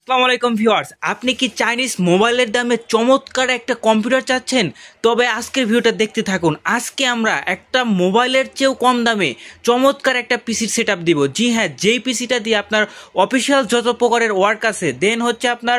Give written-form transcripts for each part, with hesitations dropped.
আসসালামু আলাইকুম ভিউয়ার্স, আপনি কি চাইনিজ মোবাইলের দামে চমৎকার একটা কম্পিউটার চাচ্ছেন? তবে আজকের ভিডিওটা দেখতে থাকুন। আজকে আমরা একটা মোবাইলের চেয়েও কম দামে চমৎকার একটা পিসির সেটআপ দিব। জি হ্যাঁ, যেই পিসিটা দিয়ে আপনার অফিসিয়াল যত প্রকারের ওয়ার্ক আছে, দেন হচ্ছে আপনার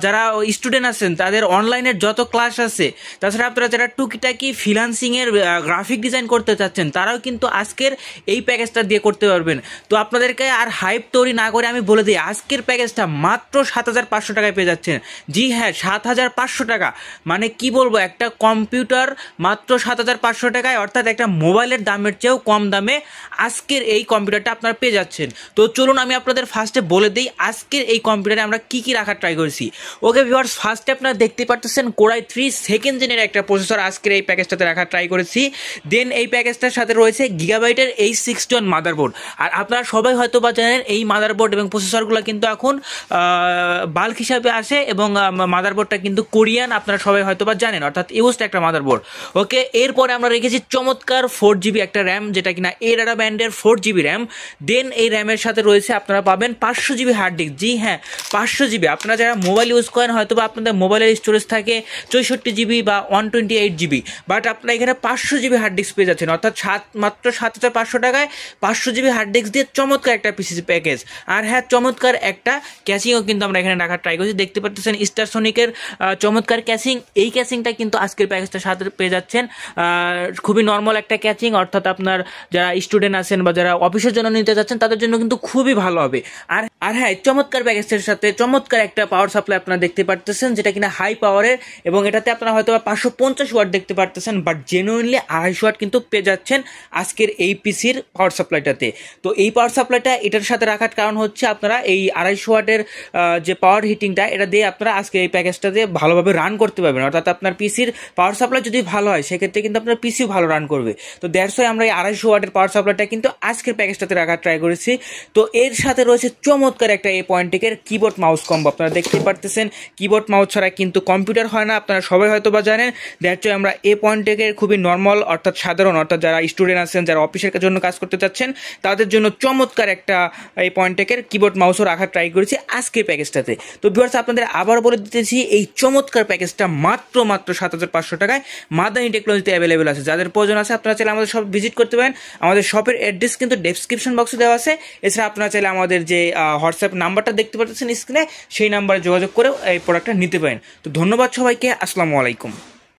যারা স্টুডেন্ট আছেন তাদের অনলাইনের যত ক্লাস আছে, তাছাড়া আপনারা যারা টুকিটাকি ফ্রিল্যান্সিংয়ের গ্রাফিক ডিজাইন করতে চাচ্ছেন তারাও কিন্তু আজকের এই প্যাকেজটা দিয়ে করতে পারবেন। তো আপনাদেরকে আর হাইপ তৈরি না করে আমি বলে দিই, আজকের প্যাকেজটা মাত্র 7,500 টাকায় পেয়ে যাচ্ছেন। জি হ্যাঁ, 7,500 টাকা। মানে কি বলবো, একটা কম্পিউটার মাত্র 7,500 টাকায়, অর্থাৎ একটা মোবাইলের দামের চেয়েও কম দামে আজকের এই কম্পিউটারটা আপনারা পেয়ে যাচ্ছেন। তো চলুন আমি আপনাদের ফার্স্টে বলে দিই আজকের এই কম্পিউটারে আমরা কি কি রাখার ট্রাই করেছি। ওকে ভিউয়ার্স, ফার্স্টে আপনারা দেখতে পাচ্ছেন কোরাই 3 সেকেন্ড জেনের একটা প্রসেসর আজকের এই প্যাকেজটাতে রাখার ট্রাই করেছি। দেন এই প্যাকেজটার সাথে রয়েছে গিগাবাইটের H61 মাদারবোর্ড। আর আপনারা সবাই হয়তো বা জানেন এই মাদারবোর্ড এবং প্রসেসরগুলো কিন্তু এখন বাল্ক হিসাবে আসে, এবং মাদারবোর্ডটা কিন্তু কোরিয়ান, আপনারা সবাই হয়তো বা জানেন, অর্থাৎ ইউজড একটা মাদারবোর্ড। ওকে, এরপরে আমরা রেখেছি চমৎকার 4GB একটা র্যাম, যেটা কিনা এরারা ব্যান্ডের 4GB র্যাম। দেন এই র্যামের সাথে রয়েছে আপনারা পাবেন 500GB হার্ড ডিস্ক। জি হ্যাঁ, 500GB। আপনারা যারা মোবাইল ইউজ করেন হয়তো বা আপনাদের মোবাইলের স্টোরেজ থাকে 64GB বা 128GB, বাট আপনারা এখানে 500GB হার্ড ডিস্ক পেয়ে যাচ্ছেন, অর্থাৎ মাত্র 7,500 টাকায় 500GB হার্ড ডিস্ক দিয়ে চমৎকার একটা পিসি প্যাকেজ। আর হ্যাঁ, চমৎকার একটা ক্যাচিংও কিন্তু আমরা এখানে রাখার ট্রাই করছি। দেখতে পাচ্ছেন স্টারসনিকের চমৎকার ক্যাচিং। এই ক্যাচিংটা কিন্তু আজকের প্যাকেজটার সাথে পেয়ে যাচ্ছেন। খুবই নর্মাল একটা ক্যাচিং, অর্থাৎ আপনার যারা স্টুডেন্ট আছেন বা যারা অফিসের জন্য নিতে যাচ্ছেন তাদের জন্য কিন্তু খুবই ভালো হবে। আর হ্যাঁ, চমৎকার প্যাকেজের সাথে চমৎকার একটা পাওয়ার সাপ্লাই আপনারা দেখতে পারতেছেন, যেটা কিনা হাই পাওয়ারের, এবং এটাতে আপনারা হয়তো 550 ওয়াট দেখতে পারতেছেন, বাট জেনুইনলি 250 ওয়াট কিন্তু পেয়ে যাচ্ছেন আজকের এই পিসির পাওয়ার সাপ্লাইটাতে। তো এই পাওয়ার সাপ্লাইটা এটার সাথে রাখার কারণ হচ্ছে আপনারা এই 250 ওয়াটের যে পাওয়ার হিটিংটা, এটা দিয়ে আপনারা আজকে এই প্যাকেজটা দিয়ে ভালোভাবে রান করতে পারবেন। অর্থাৎ আপনার পিসির পাওয়ার সাপ্লাই যদি ভালো হয় সেক্ষেত্রে কিন্তু আপনার পিসিও ভালো রান করবে। তো দ্যাটস ওয়াই আমরা এই 250 ওয়াটের পাওয়ার সাপ্লাইটা কিন্তু আজকের প্যাকেজটাতে রাখার ট্রাই করেছি। তো এর সাথে রয়েছে চমৎকার একটা A.Tech কিবোর্ড মাউস কম্বো। আপনারা দেখতে পারতেছেন কিবোর্ড মাউস ছাড়া কিন্তু কম্পিউটার হয় না, আপনারা সবাই হয়তো বা জানেন। দ্যাটস ওয়াই আমরা A.Tech খুবই নর্মাল, অর্থাৎ সাধারণ, অর্থাৎ যারা স্টুডেন্ট আছেন, যারা অফিসের জন্য কাজ করতে চাচ্ছেন তাদের জন্য চমৎকার একটা A.Tech কিবোর্ড মাউসও রাখার ট্রাই করেছি আজকের প্যাকেজটাতে। তো ভিউয়ার্স, আপনাদের আবার বলে দিতেছি এই চমৎকার প্যাকেজটা মাত্র 7,500 টাকায় মাদানী টেকনোলজিতে অ্যাভেলেবেল আছে। যাদের প্রয়োজন আছে আপনারা চাইলে আমাদের শপ ভিজিট করতে পারেন। আমাদের শপের অ্যাড্রেস কিন্তু ডেসক্রিপশন বক্সে দেওয়া আছে। এছাড়া আপনারা চাইলে আমাদের যে হোয়াটসঅ্যাপ নাম্বারটা দেখতে পাচ্ছেন স্ক্রিনে, সেই নাম্বারে যোগাযোগ করে এই প্রোডাক্টটা নিতে পারেন। তো ধন্যবাদ সবাইকে, আসসালামু আলাইকুম।